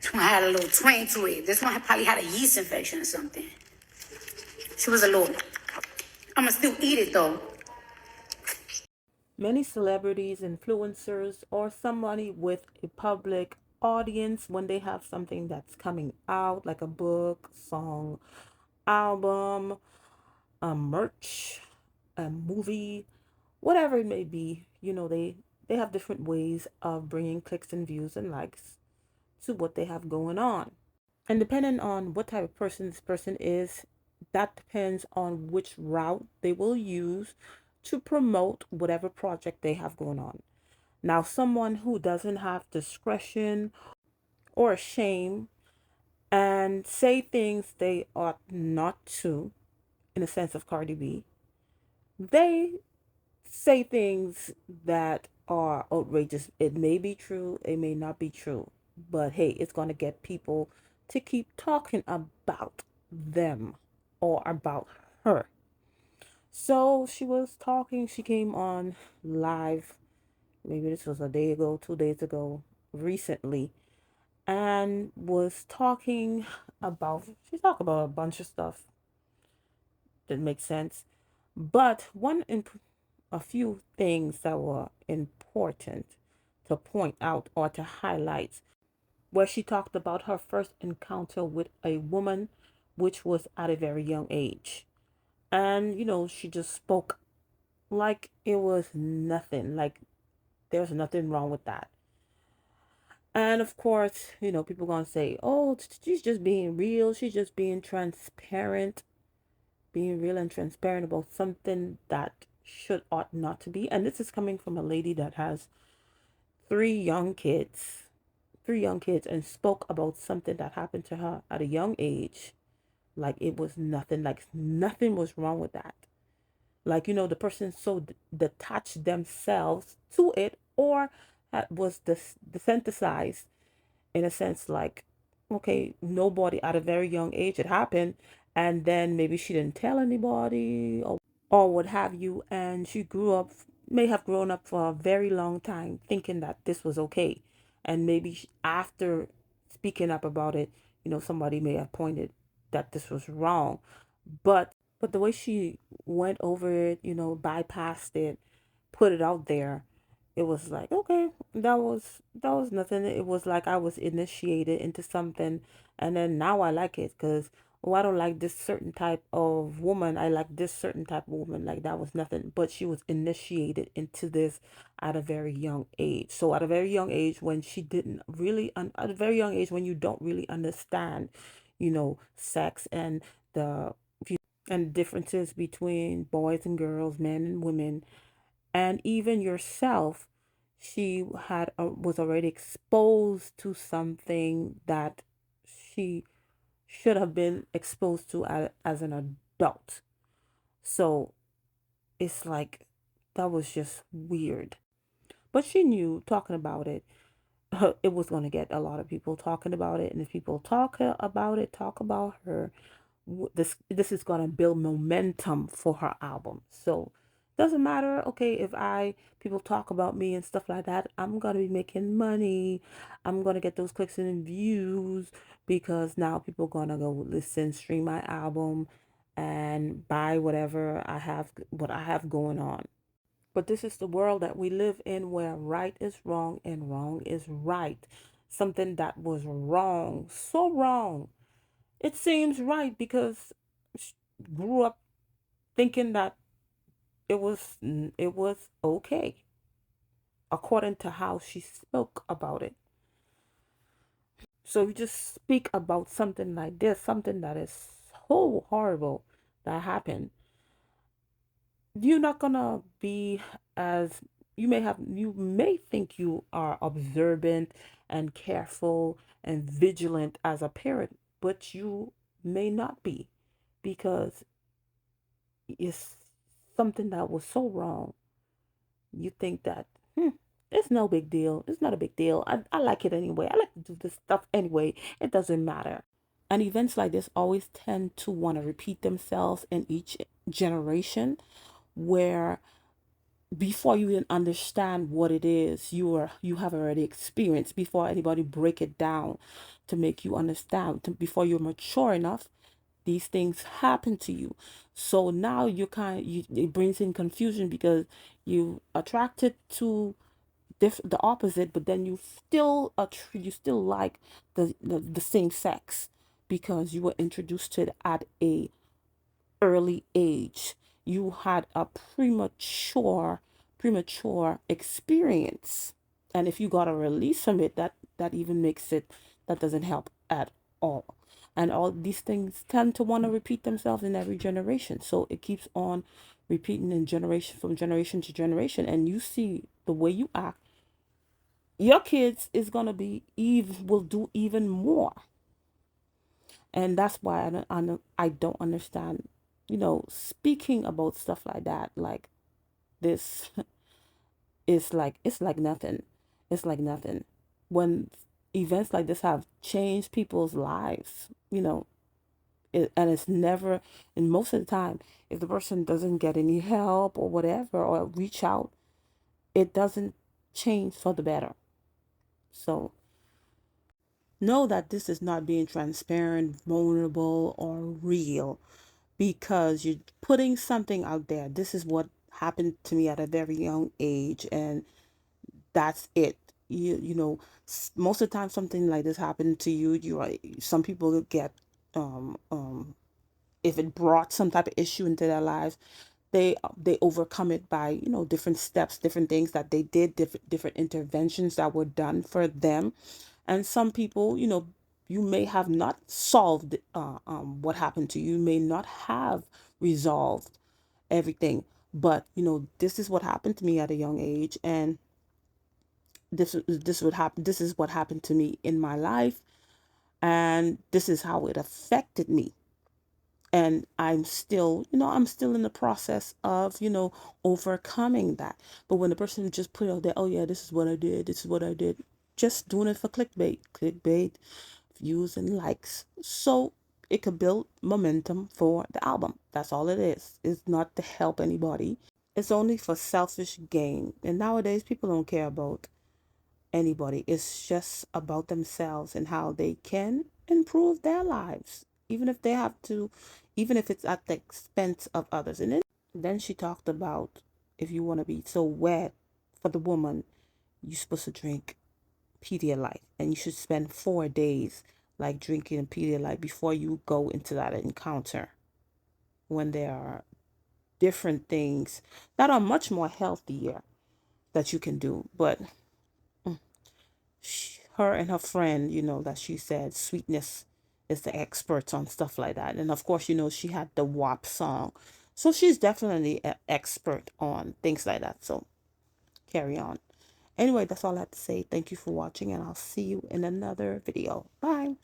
This one had a little twang to it. This one probably had a yeast infection or something. She was a little. I'ma still eat it though. Many celebrities, influencers, or somebody with a public audience, when they have something that's coming out, like a book, song, album, a merch, a movie, whatever it may be, they have different ways of bringing clicks and views and likes to what they have going on. And depending on what type of person this person is, that depends on which route they will use to promote whatever project they have going on. Now, someone who doesn't have discretion or shame and say things they ought not to, in the sense of Cardi B, they say things that are outrageous. It may be true, it may not be true, but hey, it's going to get people to keep talking about them or about her. So she was talking, she came on live, maybe this was a day ago, 2 days ago, recently, and was talking about, she talked about a bunch of stuff that makes sense. But a few things that were important to point out or to highlight, where she talked about her first encounter with a woman, which was at a very young age. And, she just spoke like it was nothing, like there's nothing wrong with that. And of course, people gonna say, oh, she's just being real, she's just being transparent, being real and transparent about something that should ought not to be. And this is coming from a lady that has three young kids, and spoke about something that happened to her at a young age, like it was nothing, like nothing was wrong with that. Like, the person so detached themselves to it, or was desensitized in a sense, like, okay, nobody at a very young age it happened, and then maybe she didn't tell anybody, or what have you, and she may have grown up for a very long time thinking that this was okay, and maybe after speaking up about it, somebody may have pointed that this was wrong, but the way she went over it, bypassed it, put it out there, it was like, okay, that was nothing. It was like I was initiated into something, and then now I like it because, oh, I don't like this certain type of woman, I like this certain type of woman. Like, that was nothing, but she was initiated into this at a very young age. So at a very young age, when she didn't really at a very young age, when you don't really understand, sex and the differences between boys and girls, men and women, and even yourself, she was already exposed to something that she should have been exposed to as an adult. So it's like, that was just weird. But she knew, talking about it, it was going to get a lot of people talking about it, and if people talk about it, talk about her, this is going to build momentum for her album. So doesn't matter, okay, if I people talk about me and stuff like that, I'm going to be making money, I'm going to get those clicks and views, because now people going to go listen, stream my album, and buy whatever what I have going on. But this is the world that we live in, where right is wrong and wrong is right. Something that was wrong, so wrong, it seems right, because she grew up thinking that it was okay, according to how she spoke about it. So you just speak about something like this, something that is so horrible that happened, you're not gonna be as you may think you are observant and careful and vigilant as a parent, but you may not be, because it's something that was so wrong. You think that, it's no big deal. It's not a big deal. I like it anyway. I like to do this stuff anyway. It doesn't matter. And events like this always tend to want to repeat themselves in each generation, where before you even understand what it is, you have already experienced before anybody break it down to make you understand, before you're mature enough, these things happen to you. So now it brings in confusion because you attracted to the opposite, but then you still like the same sex because you were introduced to it at a early age. You had a premature experience. And if you got a release from it, that even makes it, that doesn't help at all. And all these things tend to want to repeat themselves in every generation. So it keeps on repeating in generation from generation to generation. And you see the way you act, your kids is gonna be even will do even more. And that's why I don't understand, speaking about stuff like that, like this is like, it's like nothing. It's like nothing. When events like this have changed people's lives, and it's never, and most of the time, if the person doesn't get any help or whatever, or reach out, it doesn't change for the better. So know that this is not being transparent, vulnerable, or real because you're putting something out there. This is what happened to me at a very young age, and that's it. Most of the time something like this happened to you. Some people get if it brought some type of issue into their lives, they overcome it by different steps, different things that they did, different interventions that were done for them. And some people, you may have not solved what happened to you. You may not have resolved everything, but this is what happened to me at a young age, and this is what happened to me in my life, and this is how it affected me. And I'm still in the process of overcoming that. But when the person just put it out there, oh yeah, this is what I did, this is what I did, just doing it for clickbait, views and likes, so it could build momentum for the album. That's all it is. It's not to help anybody. It's only for selfish gain. And nowadays people don't care about anybody. It's just about themselves and how they can improve their lives, even if they have to, even if it's at the expense of others. And then she talked about, if you want to be so wet for the woman, you're supposed to drink Pedialyte, and you should spend 4 days like drinking Pedialyte before you go into that encounter, when there are different things that are much more healthier that you can do. But her and her friend, that she said Sweetness is the expert on stuff like that. And of course, she had the WAP song. So she's definitely an expert on things like that. So carry on. Anyway, that's all I have to say. Thank you for watching, and I'll see you in another video. Bye.